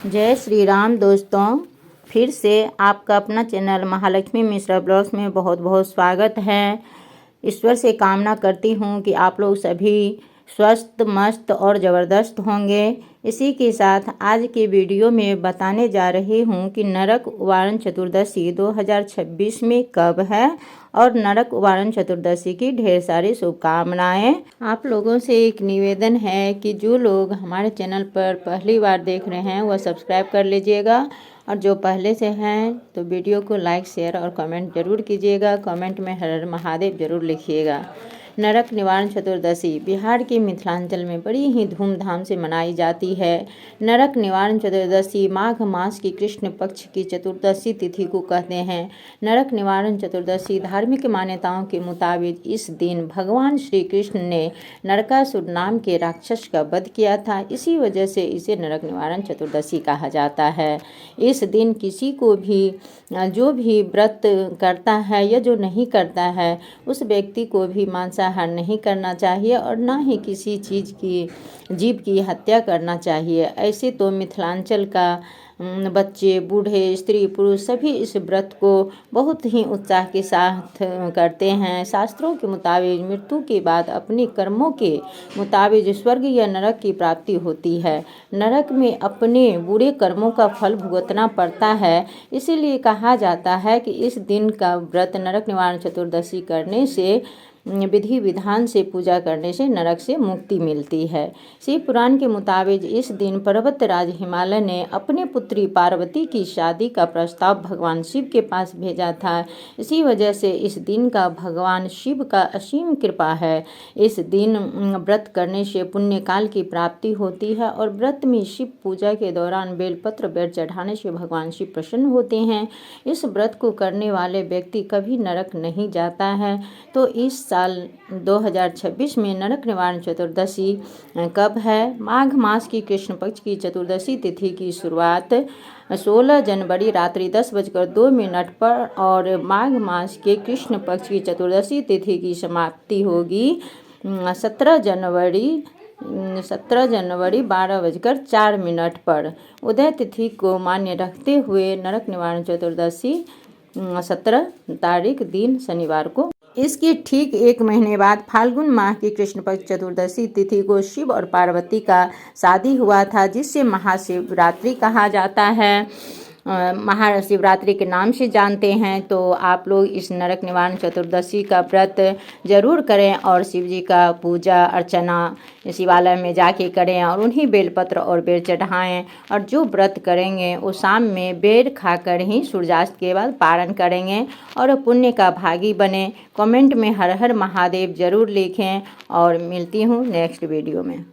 जय श्री राम दोस्तों, फिर से आपका अपना चैनल महालक्ष्मी मिश्रा ब्लॉग्स में बहुत बहुत स्वागत है। ईश्वर से कामना करती हूँ कि आप लोग सभी स्वस्थ मस्त और ज़बरदस्त होंगे। इसी के साथ आज के वीडियो में बताने जा रही हूँ कि नरक वारण चतुर्दशी 2026 में कब है और नरक वारण चतुर्दशी की ढेर सारी शुभकामनाएं। आप लोगों से एक निवेदन है कि जो लोग हमारे चैनल पर पहली बार देख रहे हैं वह सब्सक्राइब कर लीजिएगा और जो पहले से हैं तो वीडियो को लाइक शेयर और कमेंट जरूर कीजिएगा। कमेंट में हर हर महादेव जरूर लिखिएगा। नरक निवारण चतुर्दशी बिहार के मिथिलांचल में बड़ी ही धूमधाम से मनाई जाती है। नरक निवारण चतुर्दशी माघ मास की कृष्ण पक्ष की चतुर्दशी तिथि को कहते हैं। नरक निवारण चतुर्दशी धार्मिक मान्यताओं के मुताबिक इस दिन भगवान श्री कृष्ण ने नरकासुर नाम के राक्षस का वध किया था। इसी वजह से इसे नरक निवारण चतुर्दशी कहा जाता है। इस दिन किसी को भी जो भी व्रत करता है या जो नहीं करता है उस व्यक्ति को भी मांसाहार नहीं करना चाहिए और ना ही किसी चीज़ की जीव की हत्या करना चाहिए। ऐसे तो मिथिलांचल का बच्चे बूढ़े स्त्री पुरुष सभी इस व्रत को बहुत ही उत्साह के साथ करते हैं। शास्त्रों के मुताबिक मृत्यु के बाद अपने कर्मों के मुताबिक स्वर्ग या नरक की प्राप्ति होती है। नरक में अपने बुरे कर्मों का फल भुगतना पड़ता है। इसीलिए कहा जाता है कि इस दिन का व्रत नरक निवारण चतुर्दशी करने से विधि विधान से पूजा करने से नरक से मुक्ति मिलती है। शिव पुराण के मुताबिक इस दिन पर्वतराज हिमालय ने अपनी पुत्री पार्वती की शादी का प्रस्ताव भगवान शिव के पास भेजा था। इसी वजह से इस दिन का भगवान शिव का असीम कृपा है। इस दिन व्रत करने से पुण्य काल की प्राप्ति होती है और व्रत में शिव पूजा के दौरान बेलपत्र बेर चढ़ाने से भगवान शिव प्रसन्न होते हैं। इस व्रत को करने वाले व्यक्ति कभी नरक नहीं जाता है। तो इस साल 2026 में नरक निवारण चतुर्दशी कब है? माघ मास की कृष्ण पक्ष की चतुर्दशी तिथि की शुरुआत 16 जनवरी रात्रि 10:02 पर और माघ मास के कृष्ण पक्ष की चतुर्दशी तिथि की समाप्ति होगी 17 जनवरी 12:04 पर। उदय तिथि को मान्य रखते हुए नरक निवारण चतुर्दशी 17 तारीख दिन शनिवार को। इसके ठीक एक महीने बाद फाल्गुन माह की कृष्ण पक्ष चतुर्दशी तिथि को शिव और पार्वती का शादी हुआ था, जिससे महाशिवरात्रि कहा जाता है। महाशिवरात्रि के नाम से जानते हैं। तो आप लोग इस नरक निवारण चतुर्दशी का व्रत जरूर करें और शिव जी का पूजा अर्चना शिवालय में जाके करें और उन्हीं बेलपत्र और बेर चढ़ाएं। और जो व्रत करेंगे वो शाम में बेर खाकर ही सूर्यास्त के बाद पारण करेंगे और पुण्य का भागी बने। कमेंट में हर हर महादेव जरूर लिखें और मिलती हूँ नेक्स्ट वीडियो में।